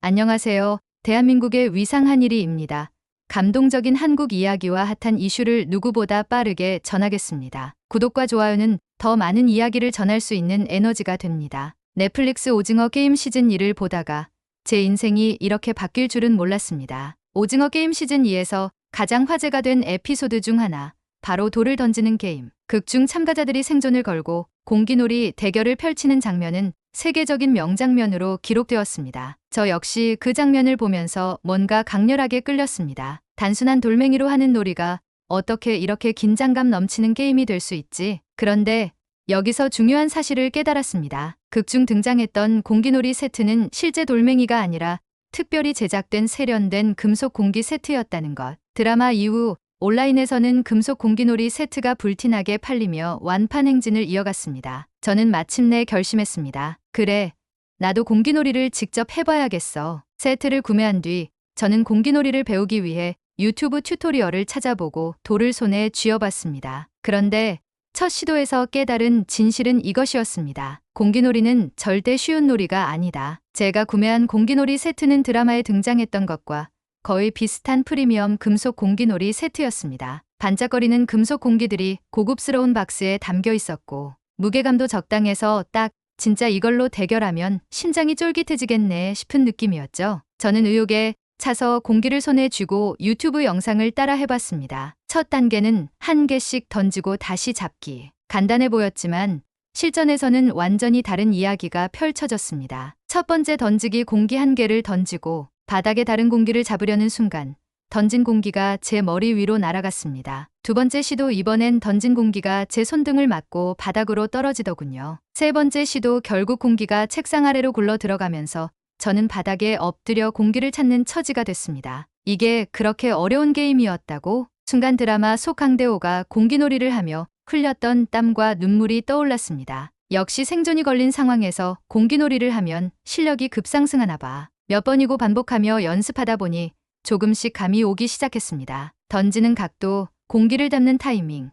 안녕하세요. 대한민국의 위상 한일이입니다. 감동적인 한국 이야기와 핫한 이슈를 누구보다 빠르게 전하겠습니다. 구독과 좋아요는 더 많은 이야기를 전할 수 있는 에너지가 됩니다. 넷플릭스 오징어 게임 시즌 2를 보다가 제 인생이 이렇게 바뀔 줄은 몰랐습니다. 오징어 게임 시즌 2에서 가장 화제가 된 에피소드 중 하나, 바로 돌을 던지는 게임. 극중 참가자들이 생존을 걸고 공기놀이 대결을 펼치는 장면은 세계적인 명장면으로 기록되었습니다. 저 역시 그 장면을 보면서 뭔가 강렬하게 끌렸습니다. 단순한 돌멩이로 하는 놀이가 어떻게 이렇게 긴장감 넘치는 게임이 될 수 있지? 그런데 여기서 중요한 사실을 깨달았습니다. 극중 등장했던 공기놀이 세트는 실제 돌멩이가 아니라 특별히 제작된 세련된 금속 공기 세트였다는 것. 드라마 이후 온라인에서는 금속 공기놀이 세트가 불티나게 팔리며 완판 행진을 이어갔습니다. 저는 마침내 결심했습니다. 그래, 나도 공기놀이를 직접 해봐야겠어. 세트를 구매한 뒤 저는 공기놀이를 배우기 위해 유튜브 튜토리얼을 찾아보고 돌을 손에 쥐어봤습니다. 그런데 첫 시도에서 깨달은 진실은 이것이었습니다. 공기놀이는 절대 쉬운 놀이가 아니다. 제가 구매한 공기놀이 세트는 드라마에 등장했던 것과 거의 비슷한 프리미엄 금속 공기놀이 세트였습니다. 반짝거리는 금속 공기들이 고급스러운 박스에 담겨 있었고 무게감도 적당해서 딱 진짜 이걸로 대결하면 심장이 쫄깃해지겠네 싶은 느낌이었죠. 저는 의욕에 차서 공기를 손에 쥐고 유튜브 영상을 따라 해봤습니다. 첫 단계는 한 개씩 던지고 다시 잡기. 간단해 보였지만 실전에서는 완전히 다른 이야기가 펼쳐졌습니다. 첫 번째 던지기 공기 한 개를 던지고 바닥에 다른 공기를 잡으려는 순간 던진 공기가 제 머리 위로 날아갔습니다. 두 번째 시도, 이번엔 던진 공기가 제 손등을 맞고 바닥으로 떨어지더군요. 세 번째 시도, 결국 공기가 책상 아래로 굴러 들어가면서 저는 바닥에 엎드려 공기를 찾는 처지가 됐습니다. 이게 그렇게 어려운 게임이었다고? 순간 드라마 속 강대호가 공기놀이를 하며 흘렸던 땀과 눈물이 떠올랐습니다. 역시 생존이 걸린 상황에서 공기놀이를 하면 실력이 급상승하나 봐. 몇 번이고 반복하며 연습하다 보니 조금씩 감이 오기 시작했습니다. 던지는 각도, 공기를 잡는 타이밍,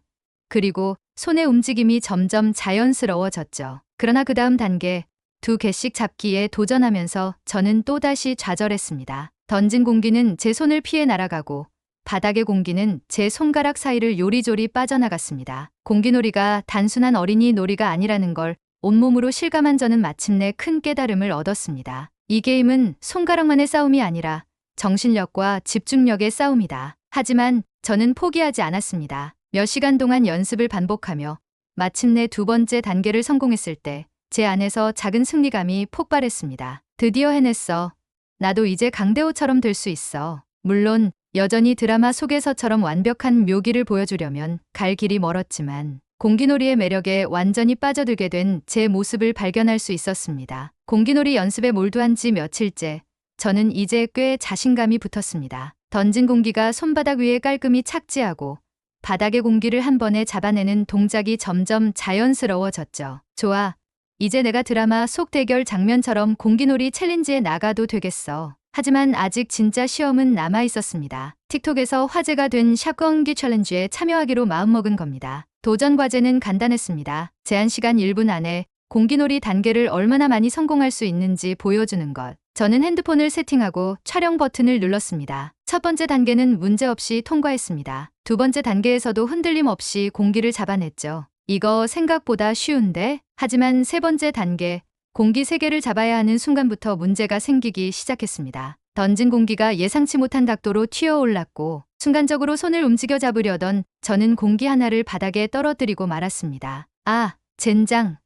그리고 손의 움직임이 점점 자연스러워졌죠. 그러나 그 다음 단계, 두 개씩 잡기에 도전하면서 저는 또다시 좌절했습니다. 던진 공기는 제 손을 피해 날아가고 바닥의 공기는 제 손가락 사이를 요리조리 빠져나갔습니다. 공기놀이가 단순한 어린이 놀이가 아니라는 걸 온몸으로 실감한 저는 마침내 큰 깨달음을 얻었습니다. 이 게임은 손가락만의 싸움이 아니라 정신력과 집중력의 싸움이다. 하지만 저는 포기하지 않았습니다. 몇 시간 동안 연습을 반복하며 마침내 두 번째 단계를 성공했을 때 제 안에서 작은 승리감이 폭발했습니다. 드디어 해냈어. 나도 이제 강대호처럼 될 수 있어. 물론 여전히 드라마 속에서처럼 완벽한 묘기를 보여주려면 갈 길이 멀었지만 공기놀이의 매력에 완전히 빠져들게 된 제 모습을 발견할 수 있었습니다. 공기놀이 연습에 몰두한 지 며칠째 저는 이제 꽤 자신감이 붙었습니다. 던진 공기가 손바닥 위에 깔끔히 착지하고 바닥의 공기를 한 번에 잡아내는 동작이 점점 자연스러워졌죠. 좋아. 이제 내가 드라마 속 대결 장면처럼 공기놀이 챌린지에 나가도 되겠어. 하지만 아직 진짜 시험은 남아 있었습니다. 틱톡에서 화제가 된 샷건기 챌린지에 참여하기로 마음먹은 겁니다. 도전 과제는 간단했습니다. 제한 시간 1분 안에 공기놀이 단계를 얼마나 많이 성공할 수 있는지 보여주는 것. 저는 핸드폰을 세팅하고 촬영 버튼을 눌렀습니다. 첫 번째 단계는 문제없이 통과했습니다. 두 번째 단계에서도 흔들림 없이 공기를 잡아냈죠. 이거 생각보다 쉬운데? 하지만 세 번째 단계, 공기 3개를 잡아야 하는 순간부터 문제가 생기기 시작했습니다. 던진 공기가 예상치 못한 각도로 튀어올랐고 순간적으로 손을 움직여 잡으려던 저는 공기 하나를 바닥에 떨어뜨리고 말았습니다. 아, 젠장.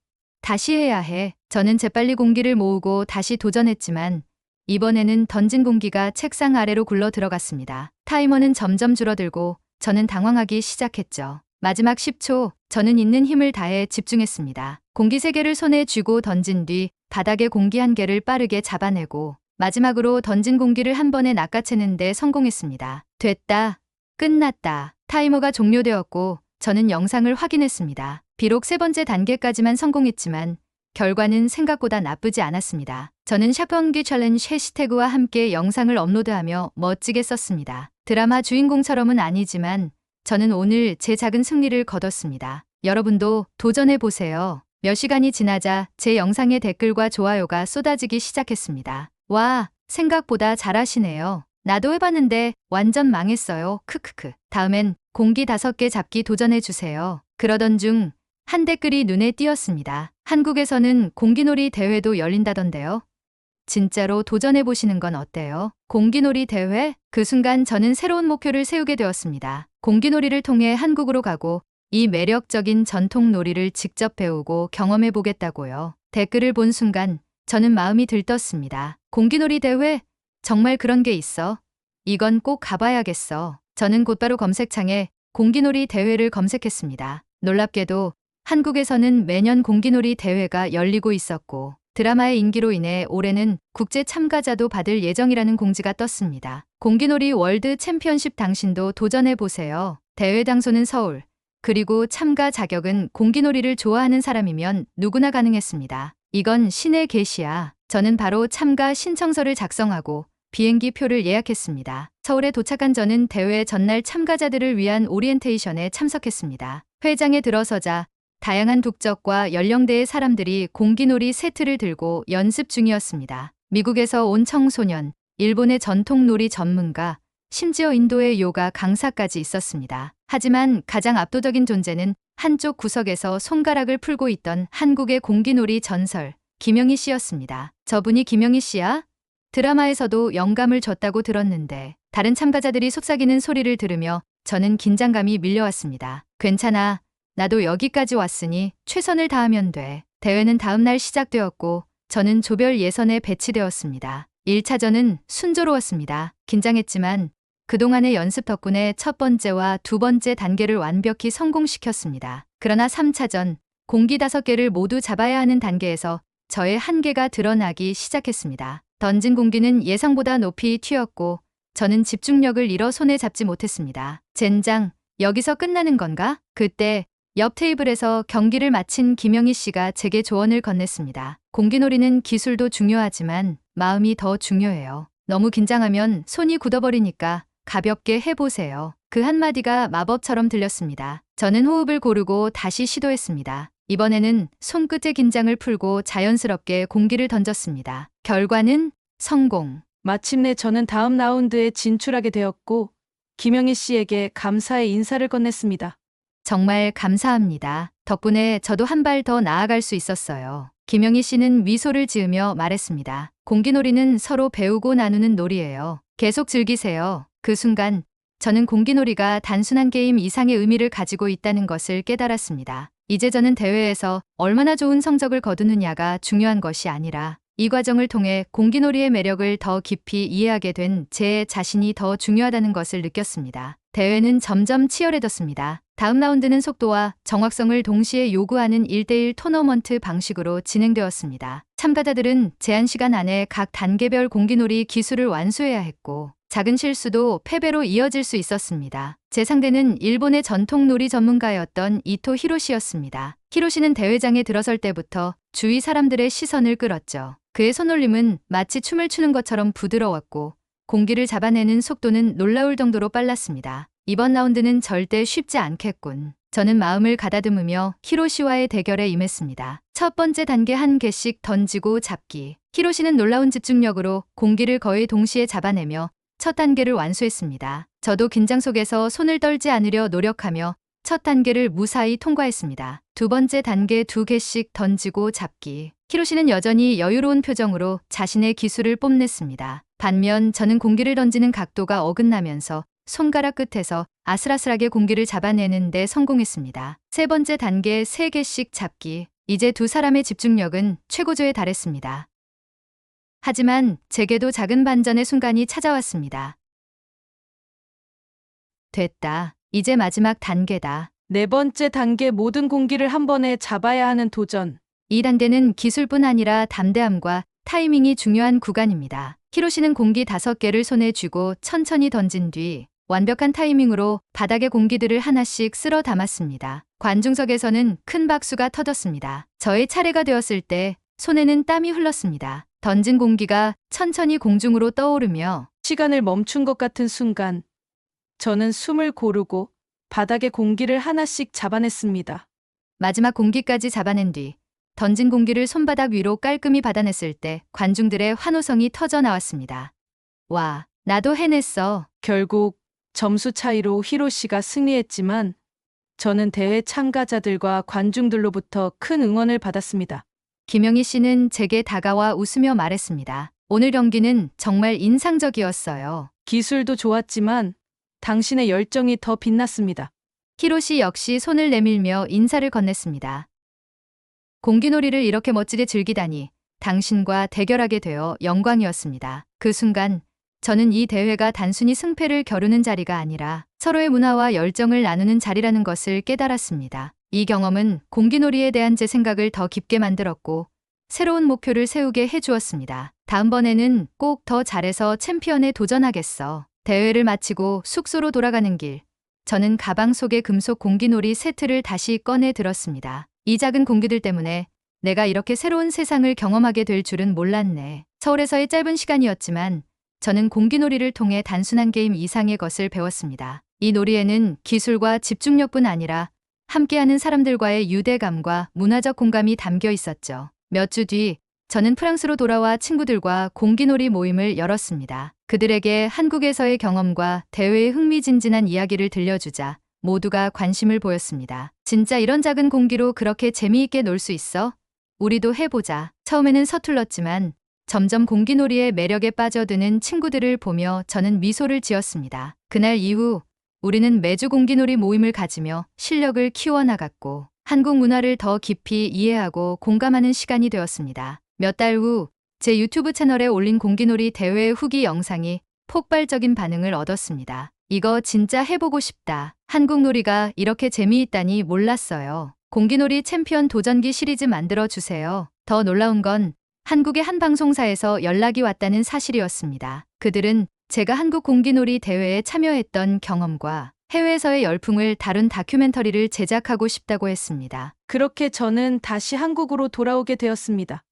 다시 해야 해. 저는 재빨리 공기를 모으고 다시 도전했지만 이번에는 던진 공기가 책상 아래로 굴러 들어갔습니다. 타이머는 점점 줄어들고 저는 당황하기 시작했죠. 마지막 10초, 저는 있는 힘을 다해 집중했습니다. 공기 3개를 손에 쥐고 던진 뒤 바닥에 공기 1개를 빠르게 잡아내고 마지막으로 던진 공기를 한 번에 낚아채는 데 성공했습니다. 됐다. 끝났다. 타이머가 종료되었고 저는 영상을 확인했습니다. 비록 세 번째 단계까지만 성공했지만 결과는 생각보다 나쁘지 않았습니다. 저는 샷건기 챌린지 해시태그와 함께 영상을 업로드하며 멋지게 썼습니다. 드라마 주인공처럼은 아니지만 저는 오늘 제 작은 승리를 거뒀습니다. 여러분도 도전해보세요. 몇 시간이 지나자 제 영상에 댓글과 좋아요가 쏟아지기 시작했습니다. 와, 생각보다 잘하시네요. 나도 해봤는데 완전 망했어요. 크크크. 다음엔 공기 5개 잡기 도전해주세요. 그러던 중 한 댓글이 눈에 띄었습니다. 한국에서는 공기놀이 대회도 열린다던데요. 진짜로 도전해보시는 건 어때요? 공기놀이 대회? 그 순간 저는 새로운 목표를 세우게 되었습니다. 공기놀이를 통해 한국으로 가고 이 매력적인 전통 놀이를 직접 배우고 경험해보겠다고요. 댓글을 본 순간 저는 마음이 들떴습니다. 공기놀이 대회? 정말 그런 게 있어? 이건 꼭 가봐야겠어. 저는 곧바로 검색창에 공기놀이 대회를 검색했습니다. 놀랍게도 한국에서는 매년 공기놀이 대회가 열리고 있었고 드라마의 인기로 인해 올해는 국제 참가자도 받을 예정이라는 공지가 떴습니다. 공기놀이 월드 챔피언십 당신도 도전해보세요. 대회 장소는 서울, 그리고 참가 자격은 공기놀이를 좋아하는 사람이면 누구나 가능했습니다. 이건 신의 계시야. 저는 바로 참가 신청서를 작성하고 비행기 표를 예약했습니다. 서울에 도착한 저는 대회 전날 참가자들을 위한 오리엔테이션에 참석했습니다. 회장에 들어서자 다양한 국적과 연령대의 사람들이 공기놀이 세트를 들고 연습 중이었습니다. 미국에서 온 청소년, 일본의 전통놀이 전문가, 심지어 인도의 요가 강사까지 있었습니다. 하지만 가장 압도적인 존재는 한쪽 구석에서 손가락을 풀고 있던 한국의 공기놀이 전설, 김영희 씨였습니다. 저분이 김영희 씨야? 드라마에서도 영감을 줬다고 들었는데 다른 참가자들이 속삭이는 소리를 들으며 저는 긴장감이 밀려왔습니다. 괜찮아. 나도 여기까지 왔으니 최선을 다하면 돼. 대회는 다음 날 시작되었고 저는 조별 예선에 배치되었습니다. 1차전은 순조로웠습니다. 긴장했지만 그동안의 연습 덕분에 첫 번째와 두 번째 단계를 완벽히 성공시켰습니다. 그러나 3차전, 공기 5개를 모두 잡아야 하는 단계에서 저의 한계가 드러나기 시작했습니다. 던진 공기는 예상보다 높이 튀었고 저는 집중력을 잃어 손에 잡지 못했습니다. 젠장, 여기서 끝나는 건가? 그때 옆 테이블에서 경기를 마친 김영희 씨가 제게 조언을 건넸습니다. 공기놀이는 기술도 중요하지만 마음이 더 중요해요. 너무 긴장하면 손이 굳어버리니까 가볍게 해보세요. 그 한마디가 마법처럼 들렸습니다. 저는 호흡을 고르고 다시 시도했습니다. 이번에는 손끝의 긴장을 풀고 자연스럽게 공기를 던졌습니다. 결과는 성공. 마침내 저는 다음 라운드에 진출하게 되었고 김영희 씨에게 감사의 인사를 건넸습니다. 정말 감사합니다. 덕분에 저도 한 발 더 나아갈 수 있었어요. 김영희 씨는 미소를 지으며 말했습니다. 공기놀이는 서로 배우고 나누는 놀이예요. 계속 즐기세요. 그 순간 저는 공기놀이가 단순한 게임 이상의 의미를 가지고 있다는 것을 깨달았습니다. 이제 저는 대회에서 얼마나 좋은 성적을 거두느냐가 중요한 것이 아니라 이 과정을 통해 공기놀이의 매력을 더 깊이 이해하게 된 제 자신이 더 중요하다는 것을 느꼈습니다. 대회는 점점 치열해졌습니다. 다음 라운드는 속도와 정확성을 동시에 요구하는 1대1 토너먼트 방식으로 진행되었습니다. 참가자들은 제한 시간 안에 각 단계별 공기놀이 기술을 완수해야 했고 작은 실수도 패배로 이어질 수 있었습니다. 제 상대는 일본의 전통놀이 전문가였던 이토 히로시였습니다. 히로시는 대회장에 들어설 때부터 주위 사람들의 시선을 끌었죠. 그의 손놀림은 마치 춤을 추는 것처럼 부드러웠고 공기를 잡아내는 속도는 놀라울 정도로 빨랐습니다. 이번 라운드는 절대 쉽지 않겠군. 저는 마음을 가다듬으며 히로시와의 대결에 임했습니다. 첫 번째 단계 1개씩 던지고 잡기. 히로시는 놀라운 집중력으로 공기를 거의 동시에 잡아내며 첫 단계를 완수했습니다. 저도 긴장 속에서 손을 떨지 않으려 노력하며 첫 단계를 무사히 통과했습니다. 두 번째 단계 2개씩 던지고 잡기. 히로시는 여전히 여유로운 표정으로 자신의 기술을 뽐냈습니다. 반면 저는 공기를 던지는 각도가 어긋나면서 손가락 끝에서 아슬아슬하게 공기를 잡아내는 데 성공했습니다. 세 번째 단계 3개씩 잡기. 이제 두 사람의 집중력은 최고조에 달했습니다. 하지만 제게도 작은 반전의 순간이 찾아왔습니다. 됐다. 이제 마지막 단계다. 네 번째 단계 모든 공기를 한 번에 잡아야 하는 도전. 이 단계는 기술뿐 아니라 담대함과 타이밍이 중요한 구간입니다. 히로시는 공기 5개를 손에 쥐고 천천히 던진 뒤 완벽한 타이밍으로 바닥에 공기들을 하나씩 쓸어 담았습니다. 관중석에서는 큰 박수가 터졌습니다. 저의 차례가 되었을 때 손에는 땀이 흘렀습니다. 던진 공기가 천천히 공중으로 떠오르며 시간을 멈춘 것 같은 순간 저는 숨을 고르고 바닥에 공기를 하나씩 잡아냈습니다. 마지막 공기까지 잡아낸 뒤 던진 공기를 손바닥 위로 깔끔히 받아냈을 때 관중들의 환호성이 터져 나왔습니다. 와, 나도 해냈어. 결국 점수 차이로 히로시가 승리했지만 저는 대회 참가자들과 관중들로부터 큰 응원을 받았습니다. 김영희 씨는 제게 다가와 웃으며 말했습니다. 오늘 경기는 정말 인상적이었어요. 기술도 좋았지만 당신의 열정이 더 빛났습니다. 히로시 역시 손을 내밀며 인사를 건넸습니다. 공기놀이를 이렇게 멋지게 즐기다니 당신과 대결하게 되어 영광이었습니다. 그 순간 저는 이 대회가 단순히 승패를 겨루는 자리가 아니라 서로의 문화와 열정을 나누는 자리라는 것을 깨달았습니다. 이 경험은 공기놀이에 대한 제 생각을 더 깊게 만들었고 새로운 목표를 세우게 해주었습니다. 다음번에는 꼭 더 잘해서 챔피언에 도전하겠어. 대회를 마치고 숙소로 돌아가는 길, 저는 가방 속의 금속 공기놀이 세트를 다시 꺼내 들었습니다. 이 작은 공기들 때문에 내가 이렇게 새로운 세상을 경험하게 될 줄은 몰랐네. 서울에서의 짧은 시간이었지만 저는 공기놀이를 통해 단순한 게임 이상의 것을 배웠습니다. 이 놀이에는 기술과 집중력뿐 아니라 함께하는 사람들과의 유대감과 문화적 공감이 담겨 있었죠. 몇 주 뒤 저는 프랑스로 돌아와 친구들과 공기놀이 모임을 열었습니다. 그들에게 한국에서의 경험과 대회의 흥미진진한 이야기를 들려주자 모두가 관심을 보였습니다. 진짜 이런 작은 공기로 그렇게 재미있게 놀 수 있어? 우리도 해보자. 처음에는 서툴렀지만 점점 공기놀이의 매력에 빠져드는 친구들을 보며 저는 미소를 지었습니다. 그날 이후 우리는 매주 공기놀이 모임을 가지며 실력을 키워나갔고 한국 문화를 더 깊이 이해하고 공감하는 시간이 되었습니다. 몇 달 후 제 유튜브 채널에 올린 공기놀이 대회 후기 영상이 폭발적인 반응을 얻었습니다. 이거 진짜 해보고 싶다. 한국 놀이가 이렇게 재미있다니 몰랐어요. 공기놀이 챔피언 도전기 시리즈 만들어주세요. 더 놀라운 건 한국의 한 방송사에서 연락이 왔다는 사실이었습니다. 그들은 제가 한국 공기놀이 대회에 참여했던 경험과 해외에서의 열풍을 다룬 다큐멘터리를 제작하고 싶다고 했습니다. 그렇게 저는 다시 한국으로 돌아오게 되었습니다.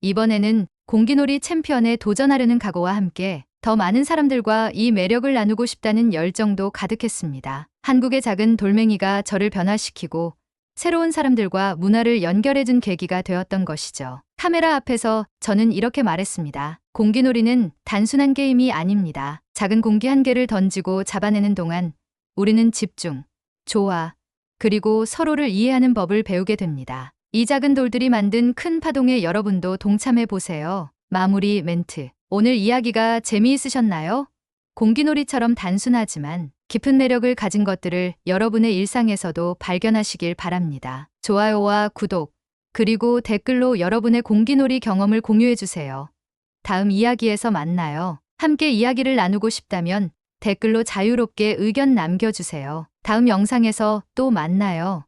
이번에는 공기놀이 챔피언에 도전하려는 각오와 함께 더 많은 사람들과 이 매력을 나누고 싶다는 열정도 가득했습니다. 한국의 작은 돌멩이가 저를 변화시키고 새로운 사람들과 문화를 연결해준 계기가 되었던 것이죠. 카메라 앞에서 저는 이렇게 말했습니다. 공기놀이는 단순한 게임이 아닙니다. 작은 공기 한 개를 던지고 잡아내는 동안 우리는 집중, 조화, 그리고 서로를 이해하는 법을 배우게 됩니다. 이 작은 돌들이 만든 큰 파동에 여러분도 동참해 보세요. 마무리 멘트. 오늘 이야기가 재미있으셨나요? 공기놀이처럼 단순하지만 깊은 매력을 가진 것들을 여러분의 일상에서도 발견하시길 바랍니다. 좋아요와 구독, 그리고 댓글로 여러분의 공기놀이 경험을 공유해주세요. 다음 이야기에서 만나요. 함께 이야기를 나누고 싶다면 댓글로 자유롭게 의견 남겨주세요. 다음 영상에서 또 만나요.